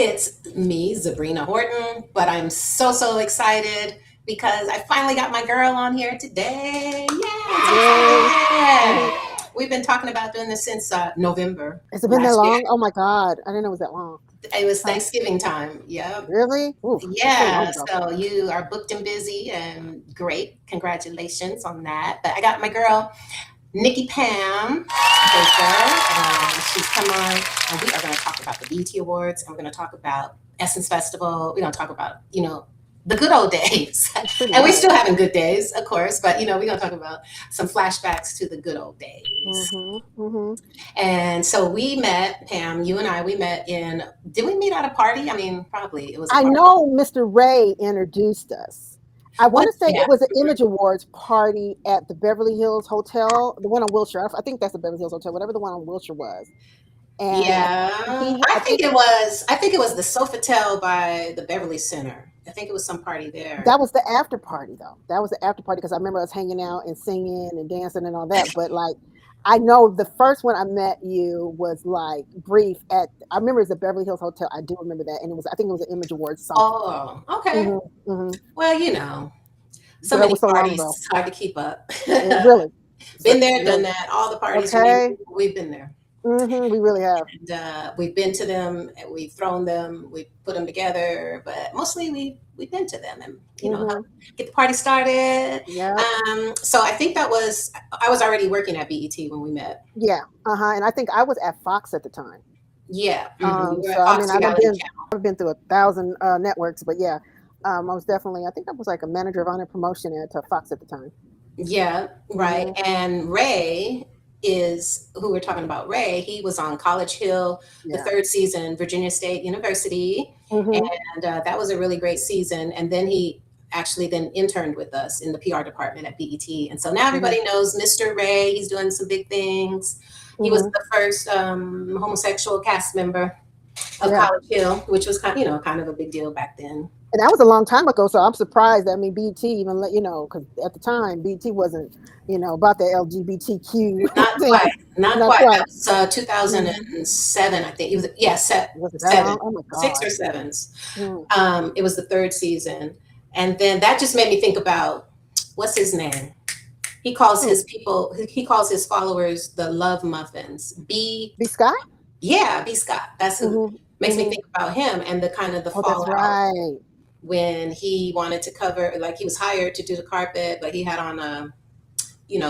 It's me, Zabrina Horton, but I'm so excited because I finally got my girl on here today. Yeah, Yay. excited. We've been talking about doing this since November Has it been that last year. long? Oh my God. I didn't know it was that long. It was Huh? Thanksgiving time. Yep. Really? Ooh, that's so long Yeah, ago. so you are booked and busy and great. Congratulations on that. But I got my girl, Nikki Pam Baker, and she's come on, and we are going to talk about the BET Awards, and we're going to talk about Essence Festival. We're going to talk about, the good old days. Pretty And we're much. still having good days, of course, but, we're going to talk about some flashbacks to the good old days. Mm-hmm. And so we met, Pam, you and I, did we meet at a party? I mean, probably it was a I party. know Mr. Ray introduced us. I want What? to say Yeah. it was an Image Awards party at the Beverly Hills Hotel, the one on Wilshire. I think that's the Beverly Hills Hotel, whatever the one on Wilshire was. And Yeah, I I think think it was. I think it was the Sofitel by the Beverly Center. I think it was some party there. that was the after party though. That was the after party because I remember us hanging out and singing and dancing and all that. But like, I know the first one I met you was like brief at. I remember it's the Beverly Hills Hotel. I do remember that, and it was. I think it was an Image Awards something. Oh, okay. Hmm. Well, so But it many was so long parties, ago. it's hard to keep up. Really. So, Been there, done really. that. All the parties you name, Okay. we've been there. We really have. And we've been to them, and we've thrown them, we've put them together, but mostly we've been to them and help Hmm. get the party started. Yeah. So I think I was already working at BET when we met. Yeah. And I think I was at Fox at the time. Yeah, you were So at I mean, Fox Reality Channel. I've been through 1,000 networks, but yeah, I was definitely. I think I was like a manager of honor promotion at Fox at the time. Yeah, right. Hmm. And Ray is who we're talking about. Ray, he was on College Hill, the Yeah. third season, Virginia State University, Hmm. and that was a really great season. And then he actually then interned with us in the PR department at BET. And so now Hmm. everybody knows Mr. Ray. He's doing some big things. He was Hmm. the first homosexual cast member of Yeah. College Hill, which was kind of a big deal back then. And that was a long time ago, so I'm surprised. I mean, BT even let because at the time BT wasn't about the LGBTQ Not thing. quite. Not Not quite. quite. That was Hmm. 2007, I think. It was Was it that seven, long? Oh my six God. or sevens. Mm. It was the third season, and then that just made me think about what's his name. He calls Mm. his people. He calls his followers the Love Muffins. B. Scott. B. Scott. That's who Hmm. makes me Hmm. think about him and the kind of the Oh, that's fallout right. when he wanted to cover, like he was hired to do the carpet, but he had on a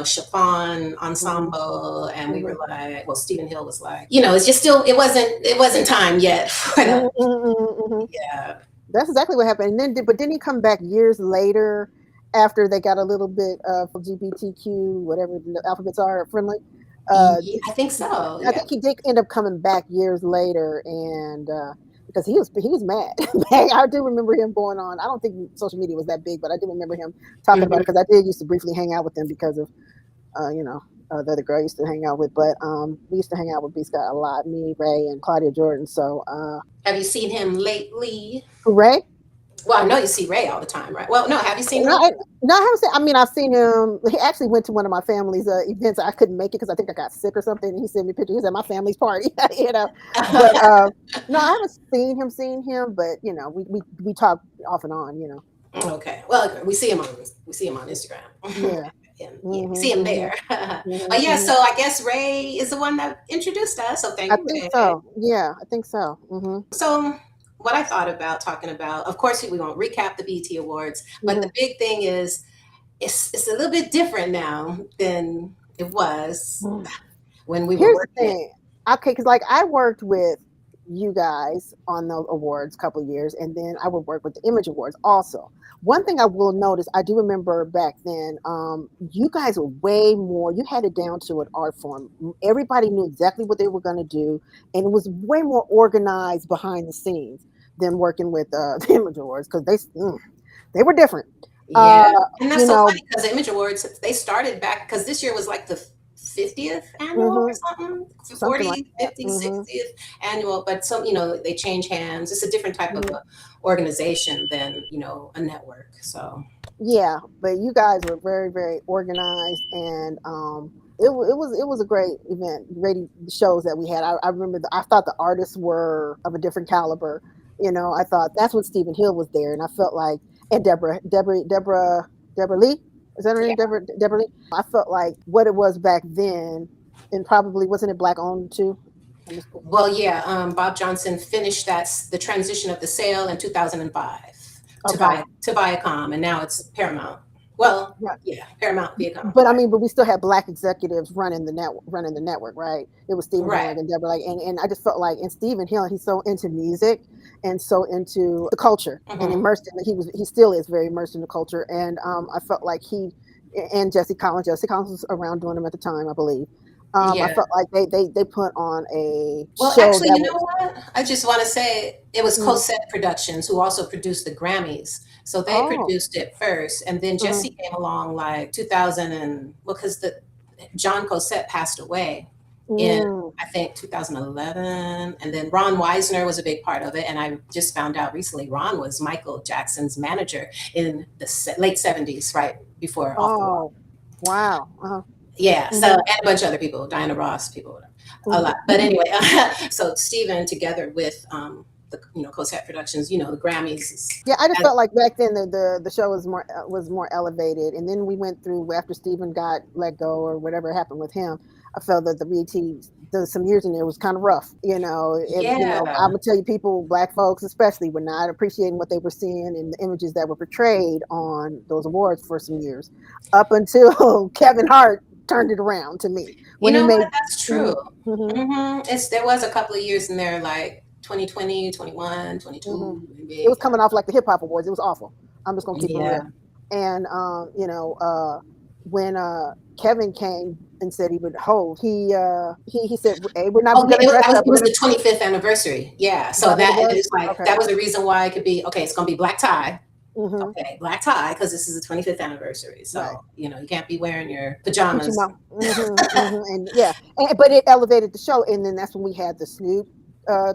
chiffon Hmm. ensemble, and we Hmm. were like, well, Stephen Hill was like, it's just still, it wasn't time yet for Hmm. that. Hmm. Yeah. That's exactly what happened. And but didn't he come back years later after they got a little bit of LGBTQ, whatever the alphabets are, friendly? Uh, I think so. I Yeah. think he did end up coming back years later, and because he was mad. I do remember him going on. I don't think social media was that big, but I do remember him talking about Mhm. it because I did used to briefly hang out with him because of the other girl I used to hang out with. But we used to hang out with B Scott a lot, me, Ray, and Claudia Jordan. So Have you seen him lately? Ray. Well, I know you see Ray all the time, right? Well, no, have you seen No, him? no, I haven't seen. I mean, I've seen him. He actually went to one of my family's events. I couldn't make it because I think I got sick or something. And he sent me pictures. He's at my family's party, But no, I haven't seen him. But we talk off and on. Okay. Well, we see him on Instagram. Yeah. And yeah, we Hmm. see him Hmm. there. Hmm. But yeah, Hmm. so I guess Ray is the one that introduced us. So thank I you, think Ray. so. Yeah, I think so. Hmm. So what I thought about talking about, of course, we won't recap the BET Awards, but the Hmm. big thing is it's a little bit different now than it was when we were Here's the working it. thing. Okay, because like I worked with you guys on the awards a couple of years, and then I would work with the Image Awards also. One thing I will notice, I do remember back then, you guys were way more. You had it down to an art form. Everybody knew exactly what they were going to do, and it was way more organized behind the scenes than working with the Image Awards because they were different. Uh, Yeah. And that's you so know, funny because the Image Awards, they started back because this year was like the 50th annual or hmm something, something like 40, that. 50, 60th annual. But some, they change hands. It's a different type of Hmm. a organization than, a network. So, Yeah, but you guys were very, very organized, and it was a great event. Great shows that we had. I remember. I thought the artists were of a different caliber. I thought that's when Stephen Hill was there, and I felt like, and Deborah Lee, is that her name? Deborah Lee. I felt like what it was back then, and probably wasn't it black owned too? Well, yeah, Bob Johnson finished the transition of the sale in 2005 to Okay. Viacom, and now it's Paramount. Well, Right. yeah, Paramount, Viacom. But I mean, but we still had black executives running the network, right? It was Stephen Hill Right. and Deborah, and I just felt like, and Stephen Hill, he's so into music and so into the culture and immersed in it. He still is very immersed in the culture, and I felt like he and Jesse Collins was around doing them at the time, I believe. Yeah. I felt like they put on a Well, show. actually, that you know what? I just want to say it was Cossette Productions who also produced the Grammys. So they produced it first, and then Jesse came along like 2000 and well, because John Cossette passed away in I think 2011, and then Ron Weisner was a big part of it. And I just found out recently Ron was Michael Jackson's manager in the late 70s, right before Off the Wall. Wow. Yeah, so and a bunch of other people, Diana Ross, people, a lot. But anyway, so Stephen together with the Cossette Productions, the Grammys. Yeah, I just felt like back then the show was more elevated, and then we went through after Stephen got let go or whatever happened with him. I felt that the BET, some years in there was kind of rough. I'm gonna tell you, people, black folks especially, were not appreciating what they were seeing and the images that were portrayed on those awards for some years, up until Kevin Hart turned it around to me. That's true. There was a couple of years in there, like 2020, 21, 22. Maybe. It was coming off like the hip hop awards. It was awful. I'm just gonna keep it real. And when Kevin came and said he would hold, he said, "Hey, we're not going to dress up." It was the 25th anniversary. Yeah, so that is like that was the reason why it could be okay. It's gonna be black tie. Okay, black tie, because this is the 25th anniversary. So you can't be wearing your pajamas. And but it elevated the show, and then that's when we had the Snoop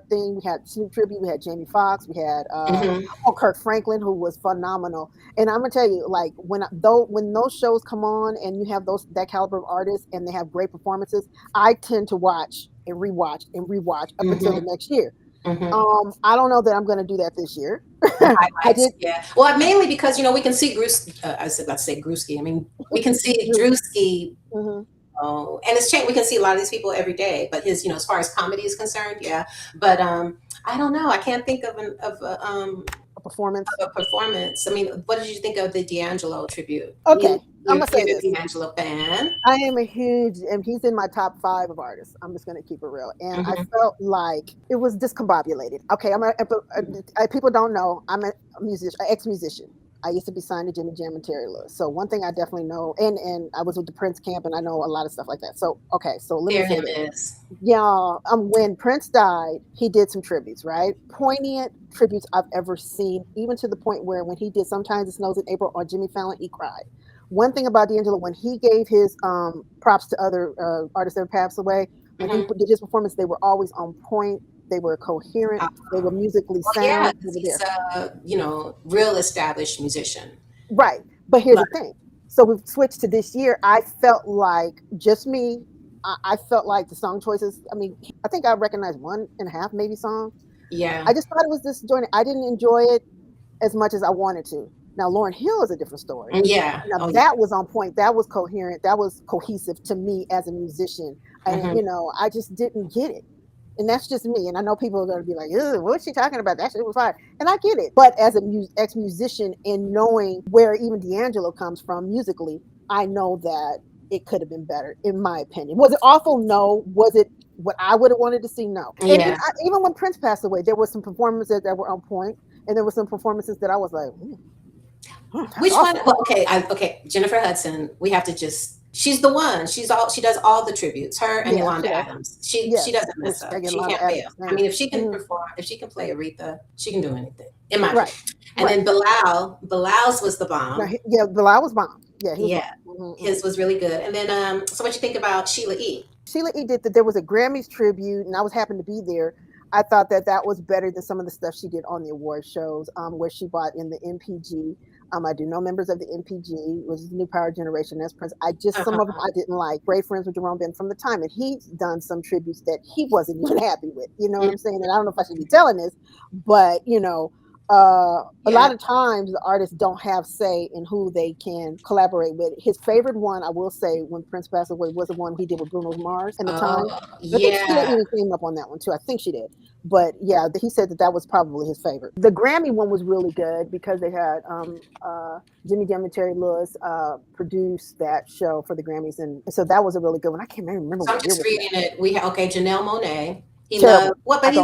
thing. We had Snoop tribute. We had Jamie Foxx. We had Kirk Franklin, who was phenomenal. And I'm gonna tell you, like when those shows come on and you have that caliber of artists and they have great performances, I tend to watch and rewatch up until the next year. I don't know that I'm going to do that this year. I did. Yeah. Well, mainly because we can see I was about to say Gruski. I mean, we can see Drewski. Oh, and it's changed. We can see a lot of these people every day. But his, as far as comedy is concerned, yeah. But I don't know. I can't think of a performance. I mean, what did you think of the D'Angelo tribute? Okay. I'm gonna say this. D'Angelo fan. I am a huge, and he's in my top 5 of artists. I'm just gonna keep it real, and I felt like it was discombobulated. Okay, people don't know I'm a musician, an ex-musician. I used to be signed to Jimmy Jam and Terry Lewis. So one thing I definitely know, and I was with the Prince camp, and I know a lot of stuff like that. So let me say this. Yeah, when Prince died, he did some tributes, right? Poignant tributes I've ever seen, even to the point where when he did Sometimes It Snows in April on Jimmy Fallon, he cried. One thing about D'Angelo, when he gave his props to other artists that passed away, when he did his performance, they were always on point. They were coherent. They were musically sound. Yeah, he's a real established musician. Right. But here's the thing. So we've switched to this year. I felt like, just me, I felt like the song choices, I mean, I think I recognized 1.5 maybe songs. Yeah. I just thought it was disjointed. I didn't enjoy it as much as I wanted to. Now, Lauryn Hill is a different story. Yeah. Now, that was on point. That was coherent. That was cohesive to me as a musician. And, I just didn't get it. And that's just me. And I know people are going to be like, what's she talking about? That shit was fire. And I get it. But as an ex-musician and knowing where even D'Angelo comes from musically, I know that it could have been better, in my opinion. Was it awful? No. Was it what I would have wanted to see? No. Yeah. And even when Prince passed away, there were some performances that were on point. And there were some performances that I was like, which awful. One? Well, okay. Jennifer Hudson, we have to just... She's the one. She does all the tributes. Her and Yolanda Adams. She doesn't mess up. She can't fail. I mean, if she can perform, if she can play Erykah, she can do anything. In my opinion. And then Bilal's was the bomb. Yeah, Bilal was bomb. Yeah, his was really good. And then, so what you think about Sheila E? Sheila E did that. There was a Grammys tribute, and I was happened to be there. I thought that was better than some of the stuff she did on the award shows, where she brought in the MPG. I do know members of the NPG, which is the New Power Generation. As Prince, some of them Uh-huh. I didn't like. Great friends with Jerome been from the time, and he's done some tributes that he wasn't even happy with. You know what I'm saying? And I don't know if I should be telling this, but a lot of times the artists don't have say in who they can collaborate with. His favorite one, I will say, when Prince passed away, was the one he did with Bruno's Mars and the time. I think Sheila even came up on that one too. I think she did. But yeah, he said that was probably his favorite. The Grammy one was really good because they had Jimmy Jam and Terry Lewis produce that show for the Grammys, and so that was a really good one. I can't remember. So I'm just reading it. We have Janelle Monae. He Terrible. loved what? But he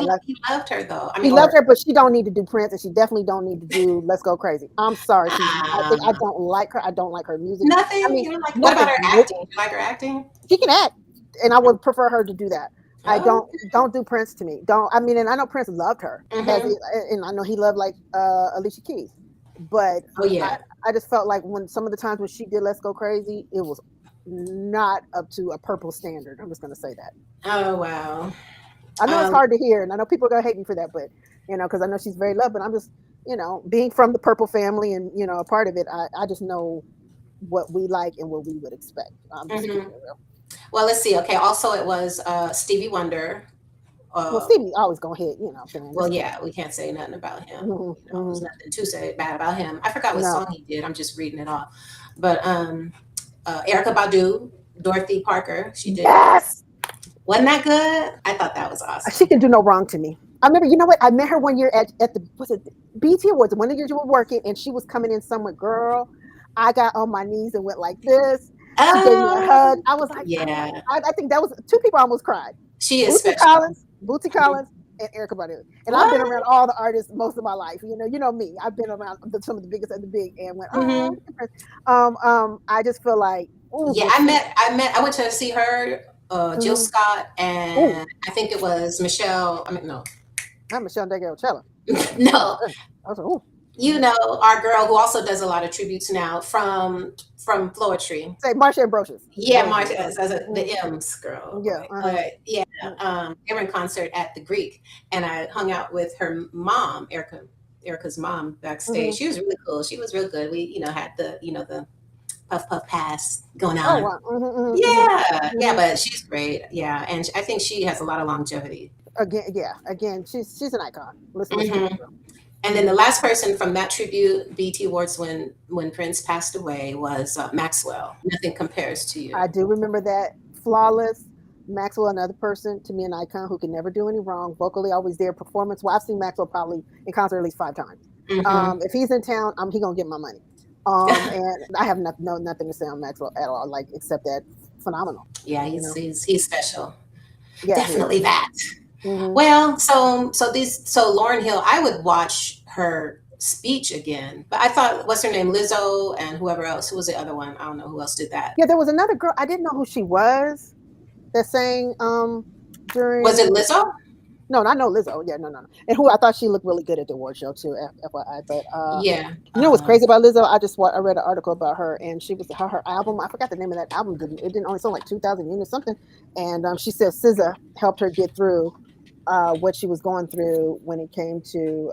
loved her though. I mean, he loved her, but she don't need to do Prince, and she definitely don't need to do Let's Go Crazy. I'm sorry, I don't like her. I don't like her music. Nothing. I mean, you don't like. What about her acting? You like her acting? She can act, and I would prefer her to do that. I don't do Prince to me. I mean, and I know Prince loved her, and I know he loved like Alicia Keys, but I just felt like when some of the times when she did Let's Go Crazy, it was not up to a Purple standard. I'm just gonna say that. Oh wow. I know it's hard to hear, and I know people are gonna hate me for that, but because I know she's very loved, but I'm just being from the Purple family and a part of it, I just know what we like and what we would expect. Well, let's see. Okay, also it was Stevie Wonder. Well, Stevie always gonna hit, Well, yeah, we can't say nothing about him. There's nothing to say bad about him. I forgot what song he did. I'm just reading it off. But Erykah Badu, Dorothy Parker, she did. Yes. Wasn't that good? I thought that was awesome. She can do no wrong to me. I remember, you know what? I met her one year at the BET Awards. One of the years you were working, and she was coming in somewhere. Girl, I got on my knees and went like this. She gave me a hug. I was like, yeah. I think that was two people almost cried. She is Bootsy Collins, and Erykah Badu. And I've been around all the artists most of my life. You know me. I've been around some of the biggest of the big, and went. I just feel like. I went to see her. Jill Scott and I think it was Michelle. I mean, no, not Michelle Degarochella. No, I was like, our girl who also does a lot of tributes now from Floetry. Say Marsha Ambrosius. Yeah, Marsha as the M's girl. Yeah, they were in concert at the Greek, and I hung out with her mom, Erykah's mom, backstage. She was really cool. She was real good. We had the puff pass going on. Yeah, but she's great. Yeah, and I think she has a lot of longevity. Again, she's an icon. Listen to her. And then the last person from that tribute BET Awards when Prince passed away was Maxwell. Nothing compares to you. I do remember that. Flawless. Maxwell, another person, to me an icon who can never do any wrong. Vocally always there. Performance. Well, I've seen Maxwell probably in concert at least 5 times. If he's in town, he gonna get my money. And I have nothing to say on Maxwell at all, like except that phenomenal. Yeah, he's special. Yeah, definitely that. Well, so Lauryn Hill, I would watch her speech again, but I thought, what's her name, Lizzo, and whoever else. Who was the other one? I don't know who else did that. Yeah, there was another girl. I didn't know who she was. That sang during. Was it Lizzo? No, not no Lizzo. Yeah, no. And who I thought she looked really good at the award show too, FYI. But you know what's crazy about Lizzo? I read an article about her, and she was her album. I forgot the name of that album. It didn't only sell like 2,000 units something. And she said SZA helped her get through what she was going through when it came to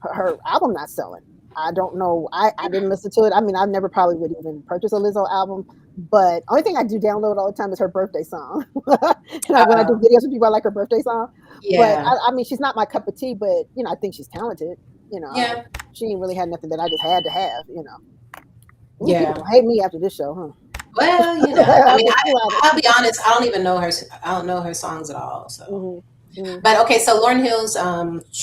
her album not selling. I don't know. I didn't listen to it. I mean, I never probably would even purchase a Lizzo album. But only thing I do download all the time is her birthday song. When I do videos with people, I like her birthday song. Yeah. But I mean, she's not my cup of tea. But I think she's talented. Yeah. She ain't really had nothing that I just had to have. Ooh, yeah. People hate me after this show, huh? Well, I mean, I'll be honest. I don't even know her. I don't know her songs at all. So. But okay, so Lauryn Hill's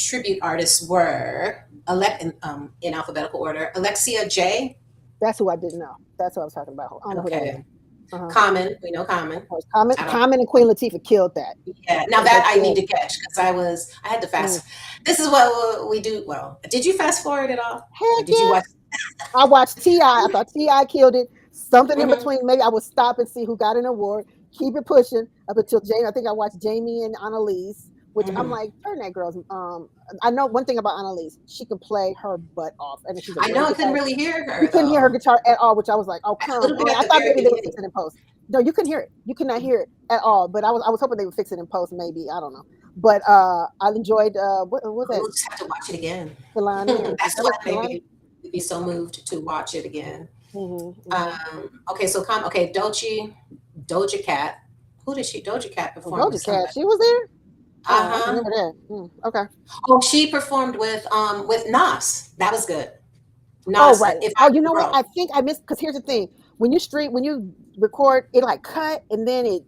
tribute artists were in alphabetical order. Alexia J. That's who I didn't know. That's what I was talking about. I don't know who that is. Common, we know Common. Common and Queen Latifah killed that. Yeah, now that I need to catch because I had to fast. This is what we do. Well, did you fast forward at all? Heck did you watch? I watched T.I. I thought T.I. killed it. Something in between. Maybe I would stop and see who got an award. Keep it pushing up until Jamie. I think I watched Jamie and Annalise, which I'm like, turn that girl's. I know one thing about Annalise, she can play her butt off. And I know I couldn't really hear her. You couldn't hear her guitar at all, which I was like, oh come on. I thought maybe they would fix it in post. No, you couldn't hear it. You could not hear it at all. But I was hoping they would fix it in post, maybe. I don't know. But I enjoyed what was that? We'll just have to watch it again. That's what maybe. You'd be so moved to watch it again. Okay, so Doja Cat. Who did she? Doja Cat performed with Doja Cat, somebody. she was there. Oh, I Uh-huh. remember that. Okay. Oh, she performed with Nas. That was good. Oh, Nas, right. If I Oh, you Could know what? Grow. I think I missed because here's the thing: when you record, it like cut, and then it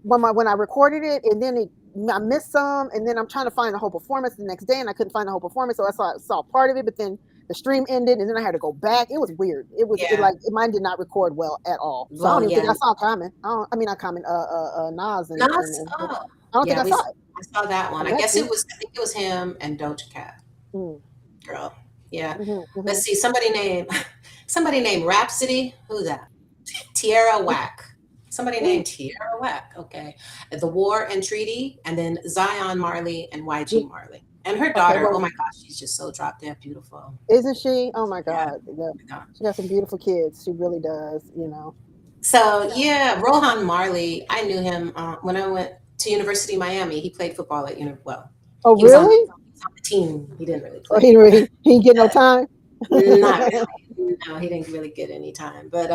when I recorded it, and then I missed some, and then I'm trying to find the whole performance the next day, and I couldn't find the whole performance, so I saw part of it, but then the stream ended, and then I had to go back. It was weird. Yeah. Mine did not record well at all, so I don't Well, even think yeah. I saw Common. I mean, not Common. Nas Nas. and Oh, I don't think yeah. I saw it. I saw that one. I Unless guess it was. I think it was him and Doja Cat. mm, Girl. Yeah. Let's mm-hmm. see. Somebody named Rhapsody. Who's that? Tierra Whack. Somebody named Tierra Whack. Okay. The War and Treaty, and then Zion Marley and YG Marley. And her Okay, daughter, oh well, my gosh, she's just so drop dead beautiful. isn't she? Oh my Yeah. God. Yeah. Oh my God. She got some beautiful kids. She really does, you know. So yeah, Rohan Marley, I knew him when I went to University of Miami. He played football at well, Oh, he was on really? the team. He didn't really Oh, play, he didn't get no time. not really. No, he didn't really get any time. But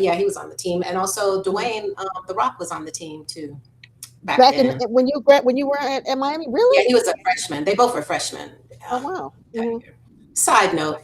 yeah, he was on the team, and also Dwayne The Rock was on the team too back Back in then. when you were at Miami, Yeah, really? he was a freshman. They both were freshmen. Oh, wow. Side note.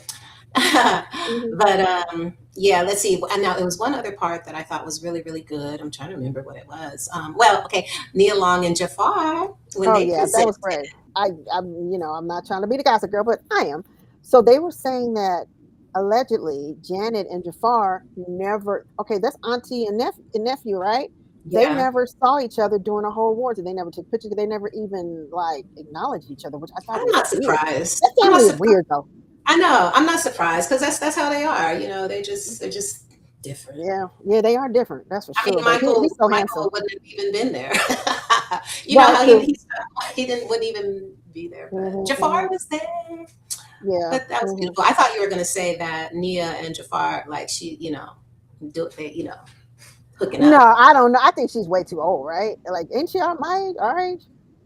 Mm-hmm. But yeah, let's see. And now there was one other part that I thought was really, really good. I'm trying to remember what it was. Well, okay, Nia Long and Jafar when Oh they yeah, that was presented. great. I'm not trying to be the gossip girl, but I am. So they were saying that allegedly Janet and Jafar never. Okay, that's auntie and nephew, right? They Yeah, never saw each other during the whole awards, and they never took pictures. They never even like acknowledged each other, which I thought I'm was not weird. surprised. That I'm not family is surprised. weird though. I know. I'm not surprised because that's how they are. They're just different. Yeah, they are different. That's for I mean, sure. But he's so handsome. Michael wouldn't have even been there. You know Right, how true. he wouldn't even be there, but Hmm. Jafar was there. Yeah. But that was beautiful. I thought you were going to say that Nia and Jafar, like hooking No, up. I don't know. I think she's way too old, right? Like, ain't she our age?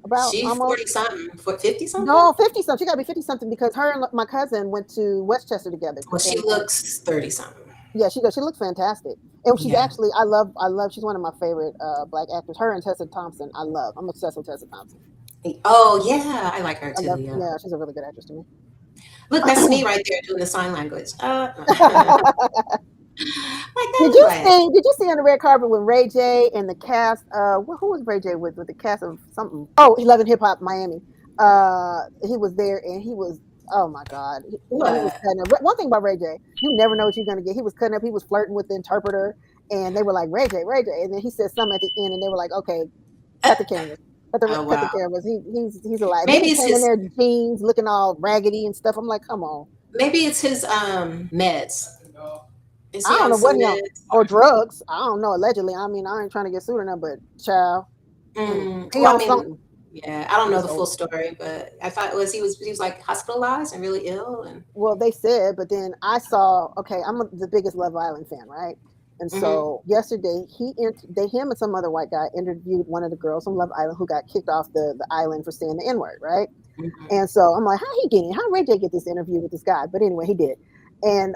About She's almost 40 something, 50 something. no 50 something. She got to be 50 something because her and my cousin went to Westchester together, Well, she and looks 30 something. yeah, she does. She looks fantastic, and she's Yeah. actually I love. She's one of my favorite black actors. Her and Tessa Thompson. I love. I'm obsessed with Tessa Thompson. Oh, yeah. I like her I too. love. Yeah. Yeah, she's a really good actress to me. Look, that's me right there doing the sign language. Like that Did is you right. see? Did you see on the red carpet with Ray J and the cast? Who was Ray J with the cast of something? Oh, 11 Hip Hop Miami. He was there, and he was. Oh my God, when he was What? cutting up. One thing about Ray J, you never know what you're gonna get. He was cutting up. He was flirting with the interpreter, and they were like Ray J, and then he said something at the end, and they were like, okay, cut the cameras. Oh, Cut the wow. cameras. He's alive. Then Maybe he it's came in his. there jeans, looking all raggedy and stuff. I'm like, come on. Maybe it's his meds. Is I he don't on know what some he on meds? or drugs. I don't know. Allegedly, I mean, I ain't trying to get sued or nothing, but child, he Well, I on mean, something. yeah, I don't know He's the full old. story, but I thought he was like hospitalized and really ill, and Well, they said, but then I saw. Okay, the biggest Love Island fan, right? And hmm so yesterday, him and some other white guy interviewed one of the girls from Love Island who got kicked off the island for saying the N word, right? hmm And so I'm like, how he getting? How Ray J get this interview with this guy? But anyway, he did. And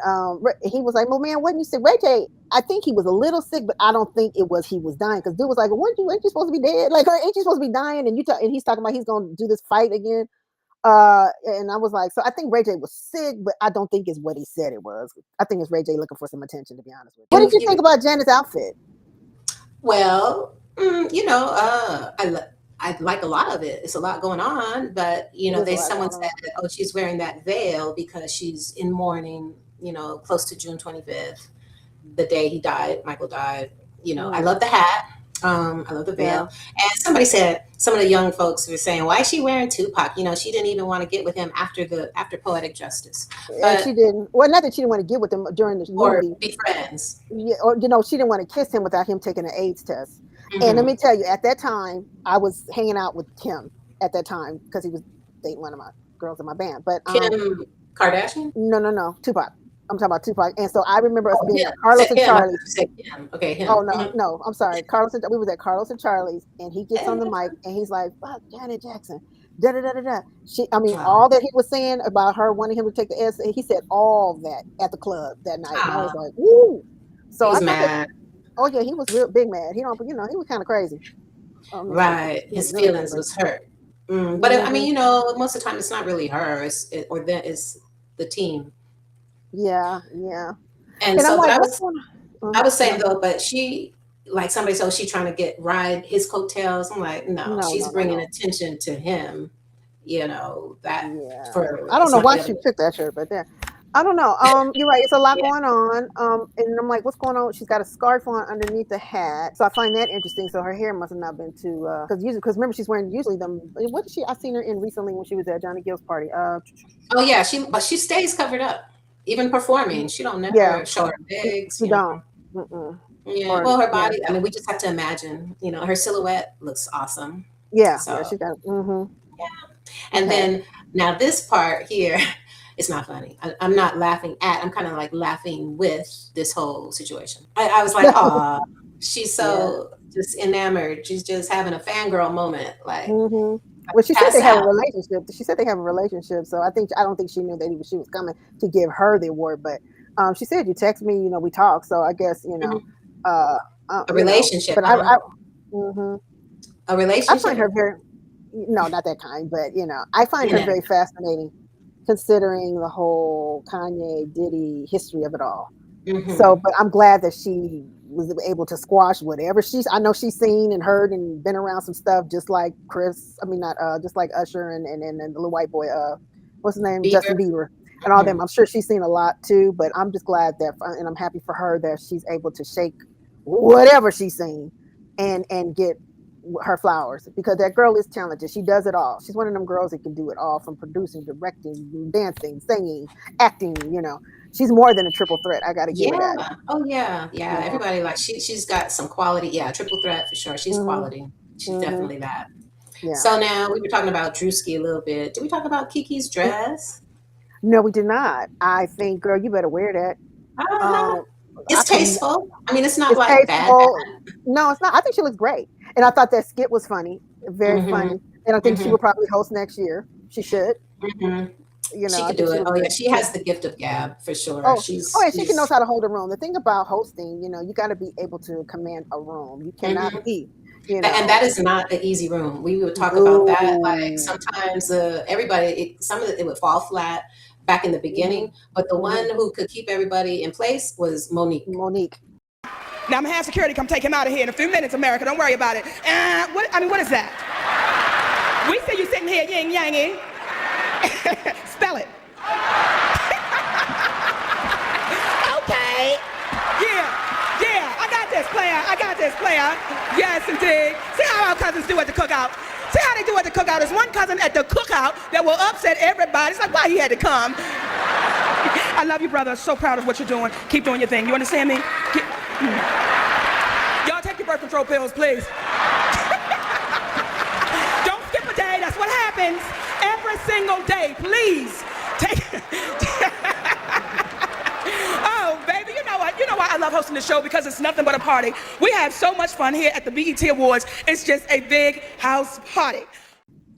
he was like, well, man, what you say? Ray J, I think he was a little sick, but I don't think it was he was dying. Because dude was like, well, ain't you supposed to be dead? Like, ain't you supposed to be dying? And he's talking about he's going to do this fight again. And I was like, so I think Ray J was sick, but I don't think it's what he said it was. I think it's Ray J looking for some attention, to be honest with you. What did you think about Janet's outfit? Well, I like a lot of it. It's a lot going on, but It is a lot someone going said on. that, oh, she's wearing that veil because she's in mourning. Close to June 25th, the day he died. Michael died. I Mm, love the hat. I love the yeah. veil. And somebody said some of the young folks were saying, why is she wearing Tupac? She didn't even want to get with him after Poetic Justice, And she but didn't. Well, not that she didn't want to get with him during the or movie. be friends. Yeah, or she didn't want to kiss him without him taking an AIDS test. And let hmm me tell you, at that time, I was hanging out with Kim at that time because he was dating one of my girls in my band. But Kim Kardashian. no, Tupac. I'm talking about Tupac. And so I remember us Oh, being him. at You said Carlos and him. I thought Charlie's. you said him. Okay, Oh him. no, I'm sorry. We was at Carlos and Charlie's, and he gets on the Mhm. mic and he's like, "Fuck Janet Jackson," Da da da da da. I mean, Oh, all that he was saying about her wanting him to take the S, he said all that at the club that night, and I was oh, like, ooh. he So I was thought that. mad. Oh yeah, he was real big mad. He don't, he was kind of crazy. I mean, Right. he was His really kind of feelings crazy. was hurt. But I Hmm. mean, most of the time it's not really her, it's the team. Yeah, yeah. And And I'm so, but like, I what's was going on? I was Go saying ahead. though, but she, like somebody told she trying to ride his coattails. I'm like, no, No, she's no, no, bringing no. attention to him. That Yeah. for I don't it's know not why the she other. picked that shirt, but yeah. I don't know. You're right. It's a lot Yeah. going on. And I'm like, what's going on? She's got a scarf on underneath the hat, so I find that interesting. So her hair must have not been too, because remember she's wearing usually them. What did she? I seen her in recently when she was at Johnny Gill's party. Oh yeah, she stays covered up, even performing. She don't Yeah, never show her legs. she don't. Mm-mm. Yeah. Or Well, her yeah, body. I mean, we just have to imagine. Her silhouette looks awesome. yeah, yeah. So She got. Mm-hmm. and Okay. then now this part here, it's not funny. I'm not laughing at. I'm kind of like laughing with this whole situation. I was like, oh, she's Yeah. so just enamored. She's just having a fangirl moment, like Mm-hmm. Well, she said pass they have a out. relationship. She said they have a relationship. So I don't think she knew that she was coming to give her the award. But she said you text me. We talk. So I guess Mhm. uh, A relationship, But huh? mhm. A I find relationship. her very no, not that kind. But I find her Yeah. very fascinating, considering the whole Kanye Diddy history of it all. So, Hmm. but I'm glad that she was able to squash whatever I know she's seen and heard and been around some stuff just like Chris. I mean, not just like Usher and the little white boy, what's his name, Bieber. Justin Bieber, and all them. Hmm. I'm sure she's seen a lot too. But I'm just glad and I'm happy for her that she's able to shake whatever she's seen and get her flowers because that girl is talented. She does it all. She's one of them girls that can do it all from producing, directing, dancing, singing, acting. She's more than a triple threat. I got to give her that. Yeah. Oh yeah. You Yeah. know. Everybody like she's got some quality. Yeah. Triple threat for sure. She's Mhm. quality. She's Mhm. definitely that. Yeah. So now we were talking about Drewski a little bit. Did we talk about Kiki's dress? No, we did not. I think, girl, you better wear that. Uh-huh. Um, I It's can. tasteful. I mean, it's not It's like bad, tasteful. bad. No, it's not. I think she looks great, and I thought that skit was funny, very Mm-hmm. funny. And I think she Mm-hmm. will probably host next year. She should. Mm-hmm. She I could think do she it. looks Oh yeah, good. she Yeah. has the gift of gab for sure. Oh, and she can knows She's how to hold a room. The thing about hosting, you got to be able to command a room. You cannot hmm be, and that is not an easy room. We would talk about that. Like no. sometimes everybody, some of it would fall flat back in the Hmm. beginning, but the Hmm. one who could keep everybody in place was Monique. Monique. Now I'm gonna have security come take him out of here in a few minutes, America. Don't worry about it. What is that? We see you sitting here, Ying Yang. Spell it. Okay. Yeah. I got this, player. Yes, indeed. See how our cousins do at the cookout. See how they do at the cookout. There's one cousin at the cookout that will upset everybody. It's like, why he had to come? I love you, brother. So proud of what you're doing. Keep doing your thing. You understand me? Y'all take your birth control pills, please. Don't skip a day. That's what happens every single day. Please take. Oh, baby, you know what? You know why I love hosting the show? Because it's nothing but a party. We have so much fun here at the BET Awards. It's just a big house party.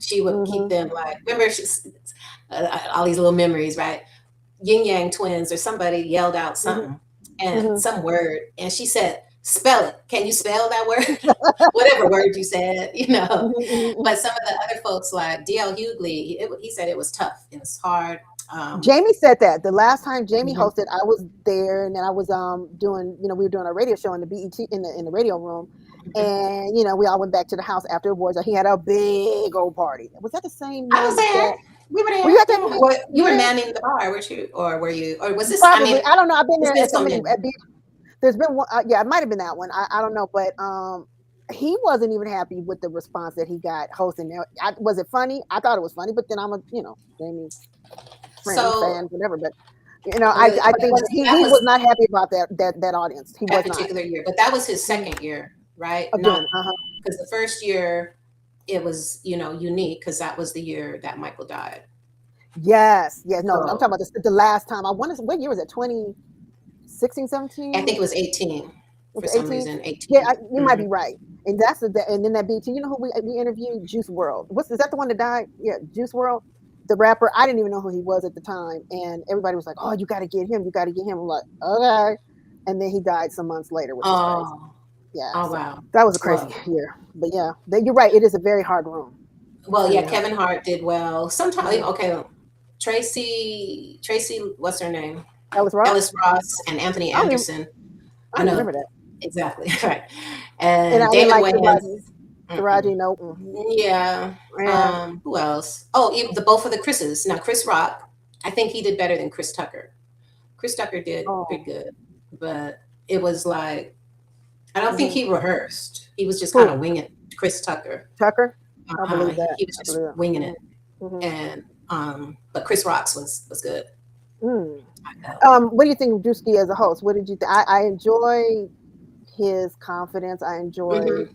She would keep Hmm. them like, remember, all these little memories, right? Ying Yang Twins or somebody yelled out Hmm. something and Hmm. some word, and she said, "Spell it. Can you spell that word?" Whatever word you said. Hmm. But some of the other folks, like DL Hughley, he said it was tough. It was hard. Jamie said that the last time Jamie Mhm, hosted, I was there, and then I was doing, we were doing a radio show in the BET in the radio room, mhm. and we all went back to the house after awards. He had a big old party. Was that the same I was night there. that We were were you there. at that? Yeah. Well, you You were there? manning the bar, weren't you? Or were you? Or was this? I Probably. mean, I don't know. I've been there's there been at so so many. many. There's been one. Yeah, it might have been that one. I don't know, but he wasn't even happy with the response that he got hosting. Now, was it funny? I thought it was funny, but then I'm a Jamie friend, So fan, whatever. But I but think that he was was not happy about that audience. He that was not. particular year, but that was his Mhm. second year, right? Of doing Not it. because the first year it was unique because that was the year that Michael died. Yes, yes. No, I'm talking So about the last time. I want to. What year was it? 2016, I 17? think it was 18. for some reason. 18. Yeah, you might be right. And that's and then that BT. You know who we interviewed? Juice World. Is that the one that died? Yeah, Juice World, the rapper. I didn't even know who he was at the time, and everybody was like, "Oh, you got to get him. You got to get him." I'm like, "Okay," and then he died some months later, which was crazy. Yeah. Oh wow. That was a crazy year. But yeah, you're right. It is a very hard room. Well, yeah, Kevin Hart did well. Sometimes, okay, Tracy, what's her name? Ellis Ross and Anthony Anderson. I know. Remember that. Exactly. Right. And David Wayans. Taraji, no. Yeah. Who else? Oh, even both of the Chris's. Now, Chris Rock, I think he did better than Chris Tucker. Chris Tucker did pretty good, but it was like, I don't think he rehearsed. He was just kind of winging it. Chris Tucker. Tucker? I believe that. He was just winging it. And but Chris Rock's was good. What do you think of Drewski as a host? What did you think? I enjoy his confidence. I enjoy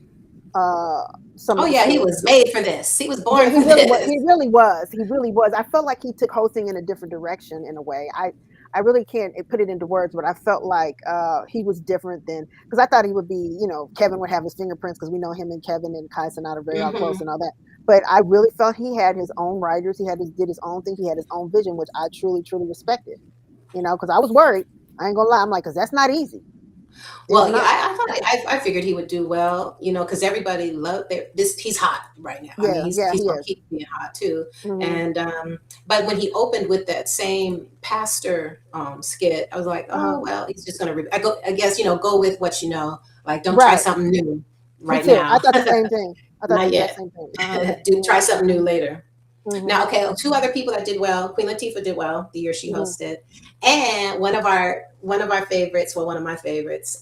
some. Oh yeah, he was made for this. He was born for this. He really was. He really was. I felt like he took hosting in a different direction in a way. I really can't put it into words, but I felt like he was different than, because I thought he would be, Kevin would have his fingerprints because we know him and Kevin and Kai Cenat are very close and all that. But I really felt he had his own writers. He did his own thing. He had his own vision, which I truly, truly respected. Because I was worried. I ain't gonna lie. I'm like, because that's not easy. Well, yeah, I figured he would do well, because everybody loved this. He's hot right now. Yeah, he's gonna keep being hot too. And but when he opened with that same pastor skit, I was like, oh well, he's just gonna. I guess go with what you know. Like, don't try something new right now. I thought the same thing. Not yet. Try something new later. Now, okay, two other people that did well. Queen Latifah did well the year she hosted, and one of my favorites, one of my favorites,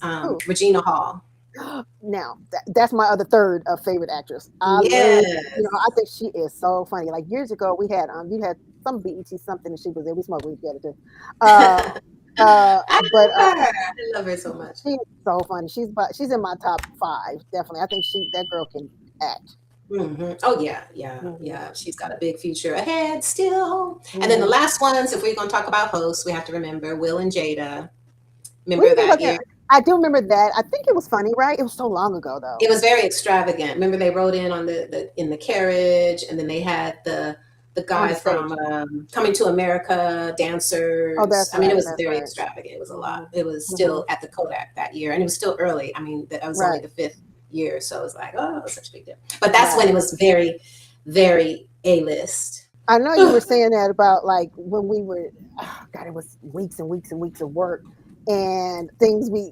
Regina Hall. Now that's my other third favorite actress. I think she is so funny. Like years ago, we had you had some BET something, and she was there. We smoked weed together too. I love her so much. She's so funny. She's in my top 5 definitely. I think that girl can act. Oh yeah. She's got a big future ahead still. And then the last ones, if we're going to talk about hosts, we have to remember Will and Jada. Remember that year? I do remember that. I think it was funny, right? It was so long ago, though. It was very extravagant. Remember they rode in on in the carriage, and then they had the guy from Coming to America, dancers. Oh, that's it was very extravagant. It was a lot. It was still at the Kodak that year, and it was still early. I mean, that was only the 5th year, so it was like, oh, it was such a big deal. But that's when it was very, very A-list. I know you were saying that about like when we were, it was weeks and weeks and weeks of work and things we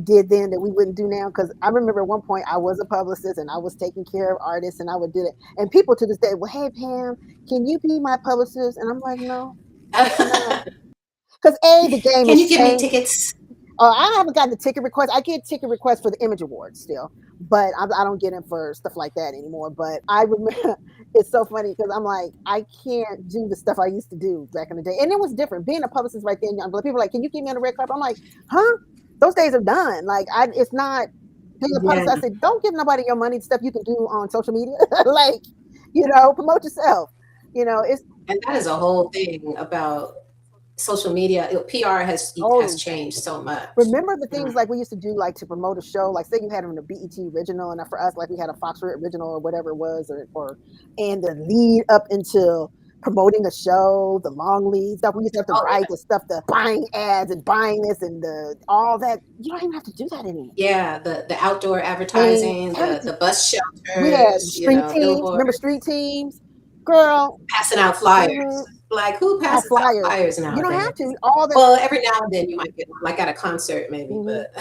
did then that we wouldn't do now. Because I remember at one point I was a publicist and I was taking care of artists and I would do it. And people to this day, well, hey Pam, can you be my publicist? And I'm like, no. Because the game can you give me tickets? I haven't gotten the ticket request. I get ticket requests for the Image Awards still, but I don't get them for stuff like that anymore. But I remember it's so funny because I'm like, I can't do the stuff I used to do back in the day. And it was different. Being a publicist right then, people are like, can you keep me on the red carpet? I'm like, huh? Those days are done. Like, it's not being a publicist. I said, don't give nobody your money, stuff you can do on social media. Like, promote yourself. And that is a whole thing about social media. PR has changed so much. Remember the things like we used to do, like to promote a show, like say you had them in a BET original, and for us, like we had a Foxx original or whatever it was, and the lead up until promoting a show, the long lead stuff. We used to have to write the stuff, the buying ads and buying this and all that. You don't even have to do that anymore. Yeah, the outdoor advertising, the bus shelters. We had street teams. Remember street teams? Girl. Passing out flyers. Like, who passes out flyers now? You don't have to. Well, every now and then you might get one, like at a concert maybe, but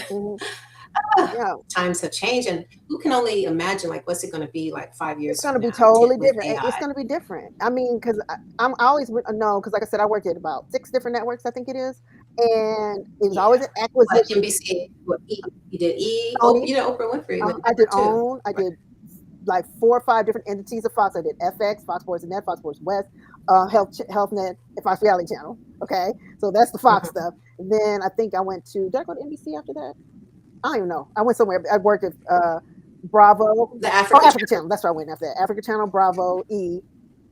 times have changed, and who can only imagine like what's it going to be like 5 years? It's going to be totally different. It's going to be different. I mean, because I always know, because like I said, I worked at about 6 different networks, I think it is, and it was always an acquisition. NBC, you did E. Oh, you did Oprah Winfrey. I did OWN. I did like 4 or 5 different entities of Fox. I did FX, Fox Sports Net, Fox Sports West, HealthNet, and Fox Reality Channel. Okay, so that's the Fox stuff. And then I think I went to. Did I go to NBC after that? I don't even know. I went somewhere. I worked at Bravo, the Africa Channel. That's where I went after that. Africa Channel, Bravo, E,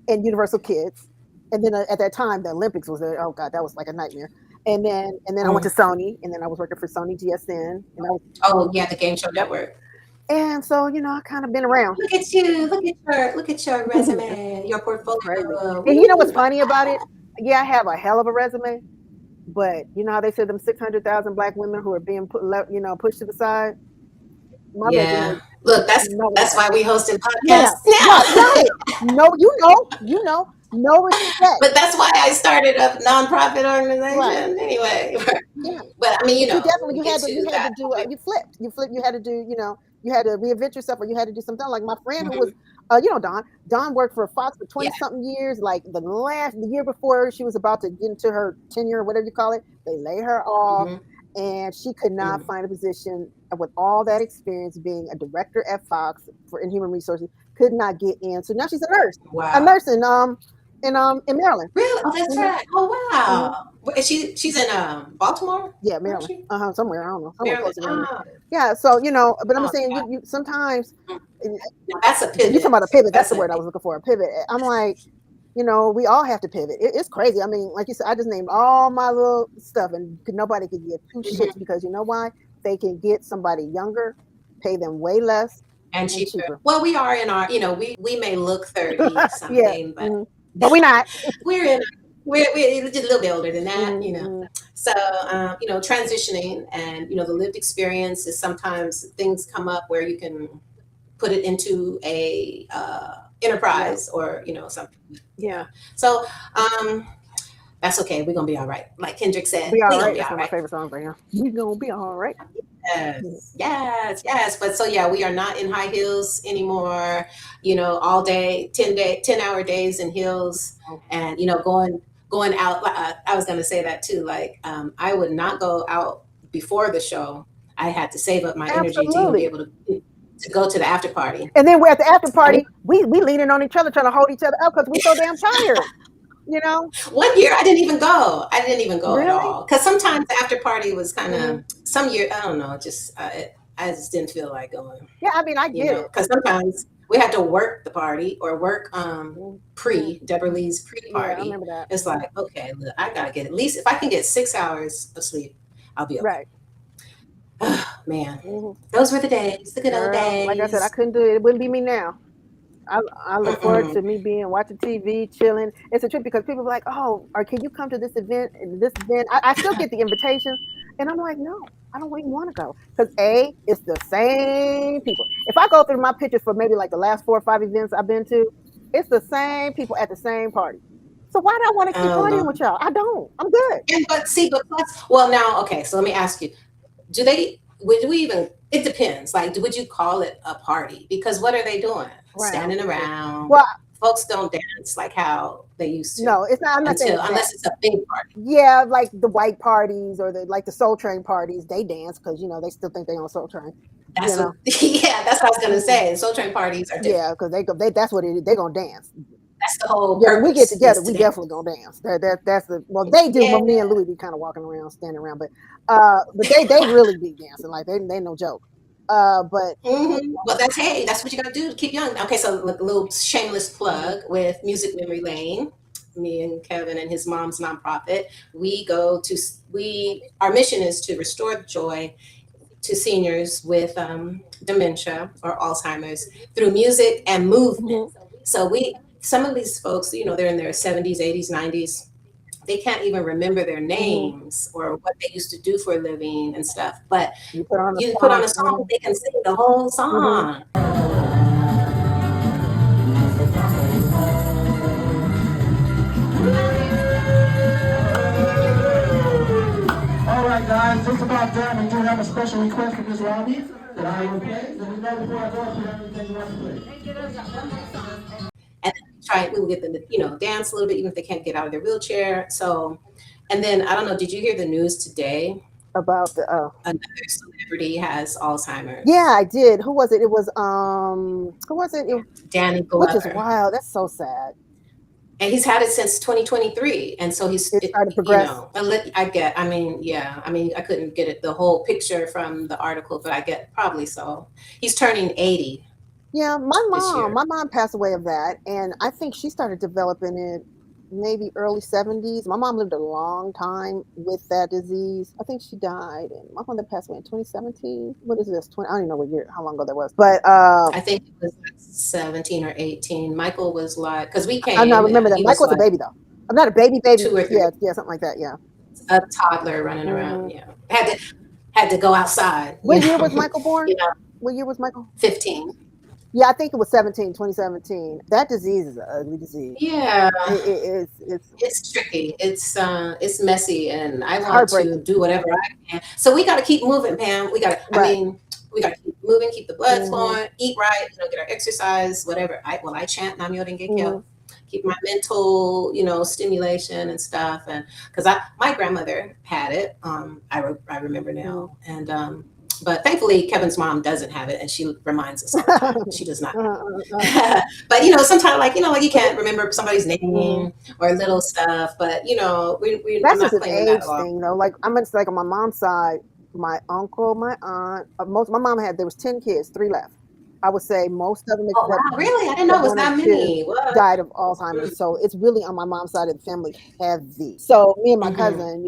and Universal Kids. And then at that time, the Olympics was there. Oh God, that was like a nightmare. And then I went to Sony, and then I was working for Sony GSN, and I was, the Game Show Network. and so I kind of been around. Look at you! Look at your resume, your portfolio. And you know what's funny about it? Yeah, I have a hell of a resume, but you know how they said them 600,000 black women who are being pushed to the side. My resume, look, that's why we hosted podcasts. Yeah. No, no respect. But that's why I started a nonprofit organization anyway. Yeah. But I mean, you had to do you had to do you had to reinvent yourself, or you had to do something. Like my friend who was Dawn worked for Foxx for 20 something years. Like the year before she was about to get into her tenure or whatever you call it, they laid her off, and she could not find a position with all that experience being a director at Foxx in human resources. Could not get in, so now she's a nurse. Wow. A nurse in Maryland. Really? Oh, that's right. Oh, wow. She's in Baltimore? Yeah, Maryland. Somewhere, I don't know. Maryland. Yeah, so but I'm saying you sometimes that's a pivot. You're talking about a pivot. That's the word I was looking for. A pivot. I'm like, we all have to pivot. It's crazy. I mean, like you said, I just named all my little stuff, and nobody could get two shits, because you know why? They can get somebody younger, pay them way less, and cheaper. Well, we are in our, we may look 30 something, but we're not. We're just a little bit older than that, So, transitioning and, the lived experience is sometimes things come up where you can put it into a enterprise or, something. Yeah. So, that's okay. We're going to be all right. Like Kendrick said. Be all right. That's one of my favorite songs right now. We're going to be all right. Yes. But so, we are not in high heels anymore, all day, 10-hour days in heels, and, going out. I was going to say that too. Like, I would not go out before the show. I had to save up my energy to even be able to go to the after party. And then we're at the after party. We leaning on each other, trying to hold each other up because we're so damn tired. 1 year I didn't even go. Really? At all, because sometimes the after party was kind of some year. I don't know. Just I just didn't feel like going. Yeah, I mean, I get it, because sometimes we had to work the party or work Deborah Lee's pre-party. Yeah, I remember that. It's like, okay, look, I gotta get at least, if I can get 6 hours of sleep, I'll be okay. Right. Oh, man, those were the days, the good old days. Like I said, I couldn't do it. It wouldn't be me now. I look forward to me watching TV, chilling. It's a trip because people are like, "Oh, or can you come to this event?" And this event, I still get the invitations, and I'm like, "No, I don't even want to go," because it's the same people. If I go through my pictures for maybe like the last 4 or 5 events I've been to, it's the same people at the same party. So why do I want to keep partying with y'all? I don't. I'm good. Well, now, okay. So let me ask you: do we even? It depends. Like, would you call it a party? Because what are they doing? Right. Standing around. Well, folks don't dance like how they used to. No, it's not. I'm not saying unless it's a big party. Yeah, like the white parties or the Soul Train parties, they dance because they still think they on Soul Train. That's what I was gonna say. Soul Train parties are different. Yeah, because they that's what it is. They're gonna dance. That's the whole. Yeah, when we get together, we definitely gonna dance. That's the they do. Yeah. When me and Louis be kind of walking around, standing around, but they really be dancing like they no joke. But well, that's what you gotta do to keep young. Okay, so a little shameless plug with Music Memory Lane. Me and Kevin and his mom's nonprofit. Our mission is to restore joy to seniors with dementia or Alzheimer's through music and movement. So some of these folks, they're in their 70s, 80s, 90s. They can't even remember their names or what they used to do for a living and stuff. But you put on a song, they can sing the whole song. All right, guys, just about done. We do have a special request from Ms. Robbie that I will play. Let me know before I go if everything you want to play. And we will get them to, dance a little bit, even if they can't get out of their wheelchair. So, and then I don't know, did you hear the news today about another celebrity has Alzheimer's? Yeah, I did. Who was it? It was who was it? Danny Glover. Which is wild. That's so sad. And he's had it since 2023, and so he's started to progress. I couldn't get the whole picture from the article, but I get probably so. He's turning 80. Yeah, my mom passed away of that, and I think she started developing it maybe early 70s. My mom lived a long time with that disease. I think she died, and my mother passed away in 2017. What is this? 20? I don't even know what year, how long ago that was. But I think it was like 17 or 18. Michael was like, because we came. I know, I remember and that. he Mike was a like baby though. I'm not a baby. 2 or 3. Yeah, something like that. Yeah, A toddler running around. Yeah, had to go outside. What year was Michael born? You know, What year was Michael? 15. Yeah, I think it was 2017. That disease is an ugly disease. Yeah, It's tricky. It's messy, and I want to heartbreaking. do whatever I can. So we got to keep moving, Pam. We got to. Right. I mean, we got to keep moving, keep the blood flowing, eat right, get our exercise, whatever. I chant Nam Myoho Renge Kyo, keep my mental, stimulation and stuff, and because my grandmother had it. I remember now, and but thankfully Kevin's mom doesn't have it, and she reminds us all the time. She does not. But sometimes like you can't remember somebody's name or little stuff, but we're That's not just an claiming that age at all. thing, though. Like I'm like on my mom's side, my uncle, my aunt, my mom there was 10 kids, 3 left. I would say most of them. Oh wow, really? I didn't know it was that many. What? Died of Alzheimer's, so it's really on my mom's side of the family heavy. So me and my cousin,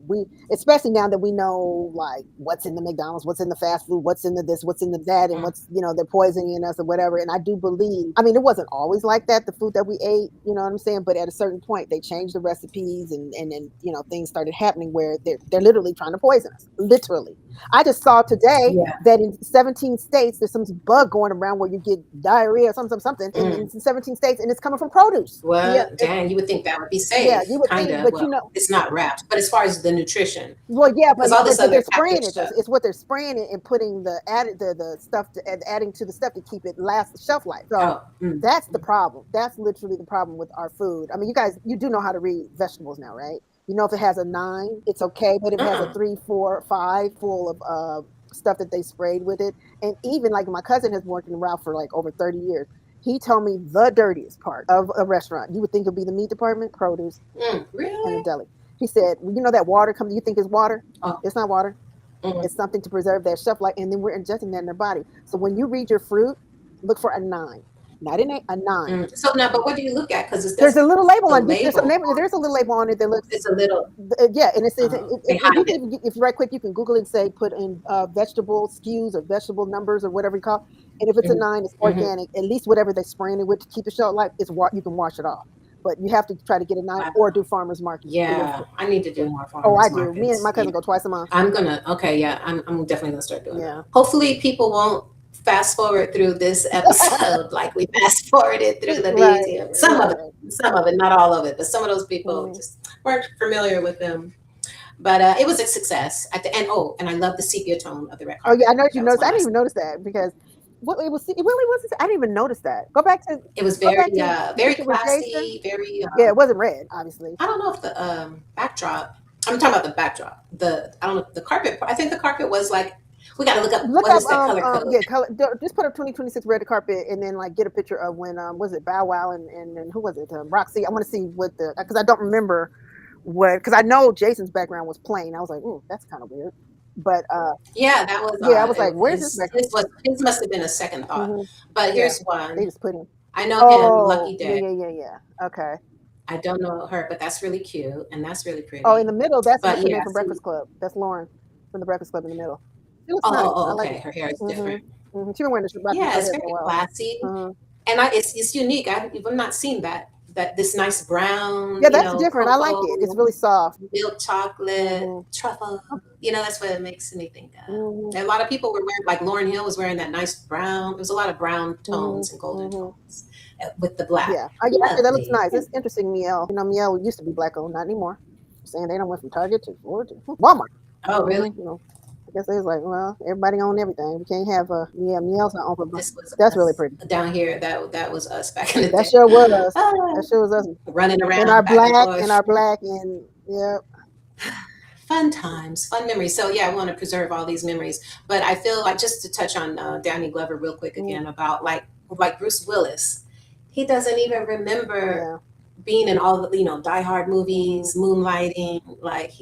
we, especially now that we know like what's in the McDonald's, what's in the fast food, what's in the this, what's in the that, and what's they're poisoning us or whatever. And I do believe, I mean, it wasn't always like that, the food that we ate, you know what I'm saying? But at a certain point, they changed the recipes, and then things started happening where they're literally trying to poison us, literally. I just saw today that in 17 states, there's some bug going around where you get diarrhea or something in 17 states, and it's coming from produce. Well, dang, you would think that would be safe. Yeah, you would think, but it's not wrapped. But as far as the nutrition, well, yeah, but all this other they're spraying it. stuff. It's what they're spraying it and putting the stuff adding to the stuff to keep it shelf life. So that's the problem. That's literally the problem with our food. I mean, you guys, you do know how to read vegetables now, right? You know, if it has a 9, it's okay, but if it has a 3, 4, 5 full of stuff that they sprayed with it, and even like my cousin has worked in Ralph for like over 30 years. He told me the dirtiest part of a restaurant, you would think it'd be the meat department, produce, really? and the deli. He said, that water comes, you think it's water? It's not water. It's something to preserve that shelf life, and then we're ingesting that in their body. So when you read your fruit, look for a 9. Not in a 9. So now, but what do you look at? Because there's a little label on it. There's a little label on it that looks. It's a little. Yeah, and it says if you right quick, you can Google it and say put in vegetable SKUs or vegetable numbers or whatever you call. And if it's a 9, it's organic. At least whatever they're spraying it with to keep it shelf life is you can wash it off. But you have to try to get a 9 or do farmers market. Yeah, I need to do more farmers markets. markets. Me and my cousin go twice a month. I'm definitely gonna start doing that. Hopefully people won't fast forward through this episode like we fast forwarded through the BET. Some of it, not all of it, but some of those people just weren't familiar with them. But it was a success at the end. Oh, and I love the sepia tone of the red carpet. Oh yeah, I know you noticed. I didn't even notice that because it really was. I didn't even notice that. Go back to. It was very classy, very. Yeah, it wasn't red, obviously. I don't know if the backdrop. I'm talking about the backdrop. I don't know the carpet. I think the carpet was like. We got to look up what is that color code. Yeah, just put up 2026 red carpet and then like get a picture of when was it Bow Wow and who was it Rocsi. I want to see what because I don't remember because I know Jason's background was plain. I was like, ooh, that's kind of weird. But yeah, that was I was like, where's this background? His must have been a second thought. But here's one. They just put him. I know him, Lucky Day. Yeah. Okay. I don't know her, but that's really cute and that's really pretty. Oh, in the middle, that's the man from Breakfast Club. That's Lauryn from the Breakfast Club in the middle. Okay. Like her hair is different. She's been wearing this. It's very classy, and it's unique. I've not seen that this nice brown. Yeah, that's different. I like it. It's really soft. Milk chocolate, truffle. That's what it makes me think of. And a lot of people were wearing, like Lauryn Hill was wearing that nice brown. There was a lot of brown tones and golden tones with the black. Yeah, that looks nice. It's interesting. Miel, Miel used to be black owned, not anymore. Saying they don't went from Target to Walmart. Oh, really? I guess they was like, well, everybody own everything. We can't have Miel's not on. That's really pretty. Down here, that was us back in the day. That sure was us. That sure was us running around in our black and yeah. Fun times, fun memories. So yeah, I want to preserve all these memories. But I feel like just to touch on Danny Glover real quick again about like Bruce Willis, he doesn't even remember being in all the Die Hard movies, moonlighting. Like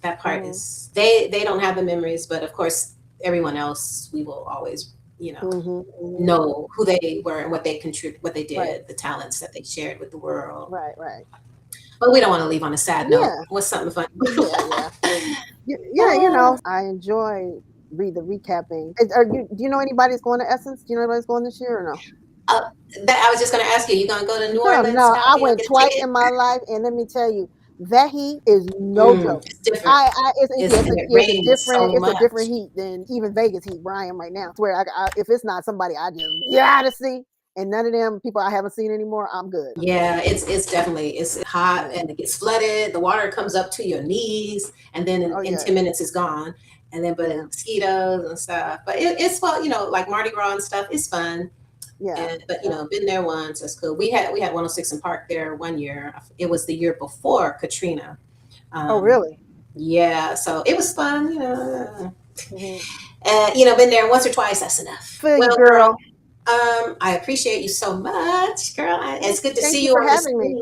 that part is they don't have the memories, but of course everyone else we will always know who they were and what they contribute, what they did, the talents that they shared with the world. Right. But we don't want to leave on a sad note. Yeah. What's something fun? Yeah. I enjoy the recapping. Do you know anybody's going to Essence? Do you know anybody's going this year or no? I was just going to ask you going to go to New Orleans? No, I You went get a twice ticket? in my life, and let me tell you, that heat is no joke. It's different. It's a different heat than even Vegas heat where I am right now. I swear, if it's not somebody I just gotta see, and none of them people I haven't seen anymore, I'm good. Yeah, it's definitely, it's hot and it gets flooded. The water comes up to your knees, and then in 10 minutes it's gone. And then, but mosquitoes and stuff. But it's fun, like Mardi Gras and stuff. It's fun. Yeah. But been there once. That's cool. We had 106 in Park there one year. It was the year before Katrina. Oh, really? Yeah. So it was fun. Been there once or twice. That's enough. Feel you, girl. I appreciate you so much, girl. It's good to see you for having me.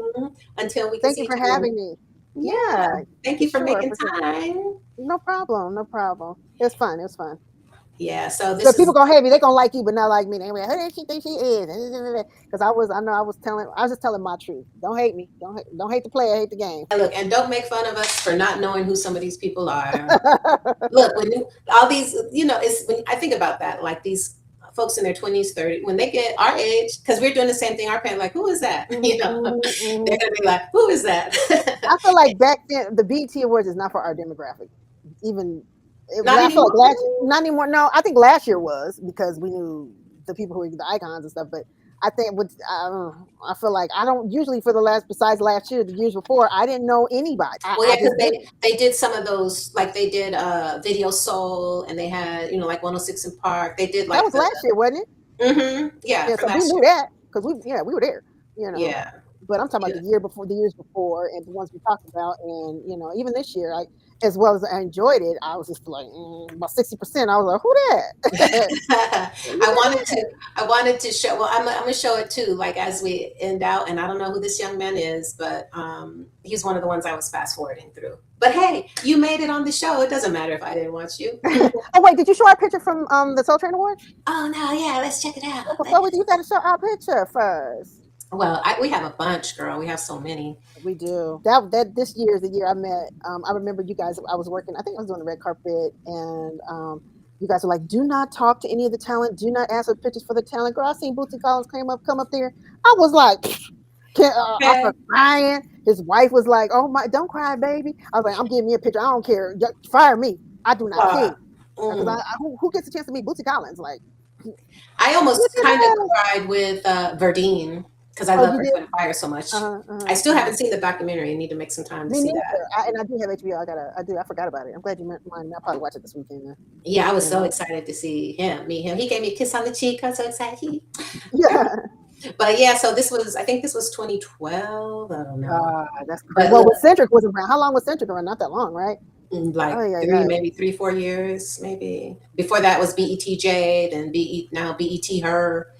Until we can see you for having me. Yeah. Thank you for making time. No problem. It's fun. Yeah, so people gonna hate me. They gonna like you, but not like me. They gonna be like, who does she think she is? Because I was just telling my truth. Don't hate me. Don't hate the player. Hate the game. Look, and don't make fun of us for not knowing who some of these people are. Look, all these, it's when I think about that, like these folks in their 20s, 30s, when they get our age, because we're doing the same thing. Our parents like, who is that? They're gonna be like, who is that? I feel like back then the BET Awards is not for our demographic, even. Not anymore. No, I think last year was because we knew the people who were the icons and stuff. But I think I feel like I don't usually besides last year, the years before, I didn't know anybody. Because they did some of those, like they did Video Soul, and they had like 106 in Park. They did that was last year, wasn't it? Mm-hmm. Yeah. So we knew that because we were there. Yeah. But I'm talking about the years before, and the ones we talked about, and even this year, as well as I enjoyed it, I was just like about 60%. I was like, who that? I wanted to show. Well, I'm gonna show it too. Like as we end out, and I don't know who this young man is, but he's one of the ones I was fast forwarding through. But hey, you made it on the show. It doesn't matter if I didn't watch you. Oh wait, did you show our picture from the Soul Train Awards? Oh no, yeah, let's check it out. You got to show our picture first. Well, we have a bunch, girl. We have so many. We do. That this year is the year I met. I remember you guys. I was working. I think I was doing the red carpet, and you guys were like, "Do not talk to any of the talent. Do not ask for pictures for the talent." Girl, I seen Bootsy Collins come up there. I was like, I started crying. His wife was like, "Oh my, don't cry, baby." I was like, "I'm giving me a picture. I don't care. Fire me. I do not care." Because who gets a chance to meet Bootsy Collins? Like, I almost kind of cried with Verdine. Because I love Earth, Wind & Fire so much. I still haven't seen the documentary. I need to make some time to see that. And I do have HBO. I forgot about it. I'm glad you meant mine. I'll probably watch it this weekend. Yeah, I was so excited to meet him. He gave me a kiss on the cheek. I was so excited. Yeah. But yeah, so I think this was 2012. I don't know. That's crazy. Well, Centric was around. How long was Centric around? Not that long, right? Like maybe 3-4 years, maybe. Before that was BET Jade, and now BET Her.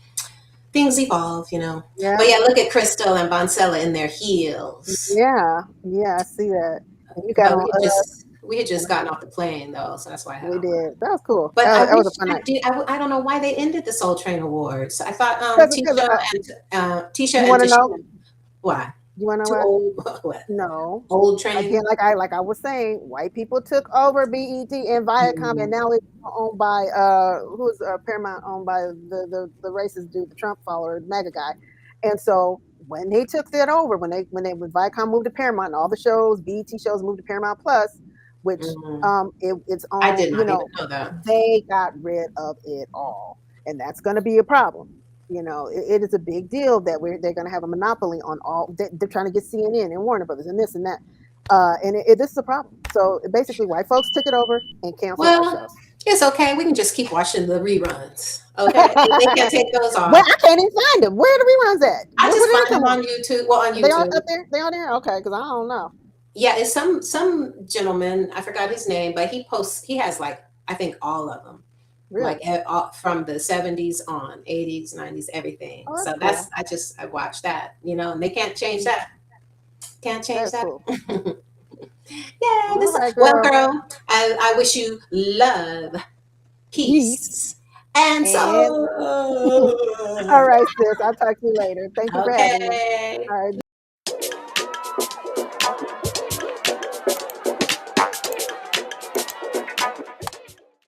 Things evolve, Yeah. But yeah, look at Crystal and Boncella in their heels. Yeah, I see that. And you got we had just gotten off the plane though, so that's why we did. That was cool. But that was a fun night. I don't know why they ended the Soul Train Awards. I thought Tisha and know why? You want to know what? No. Old Train. Again, like I was saying, white people took over BET and Viacom, and now it's owned by who's Paramount, owned by the racist dude, the Trump follower, MAGA guy. And so when they took that over, when Viacom moved to Paramount, and all the shows, BET shows moved to Paramount Plus, which it's on. I did not even know that. They got rid of it all, and that's going to be a problem. It is a big deal that they're going to have a monopoly on all. They're trying to get CNN and Warner Brothers and this and that, and this is a problem. So basically, white folks took it over and canceled the shows. It's okay. We can just keep watching the reruns. Okay, they can't take those off. Well, I can't even find them. Where are the reruns at? I just find them on YouTube. Well, on YouTube. They are up there. They are there. Okay, because I don't know. Yeah, it's some gentleman. I forgot his name, but he posts. He has I think all of them. Really? Like from the 70s on, 80s, 90s, everything. Oh, so that's cool. I watched that, and they can't change that. Can't change that. Cool. Yeah. Well, girl, I wish you love, peace, and soul. All right, sis. I'll talk to you later. Thank you for having me. All right.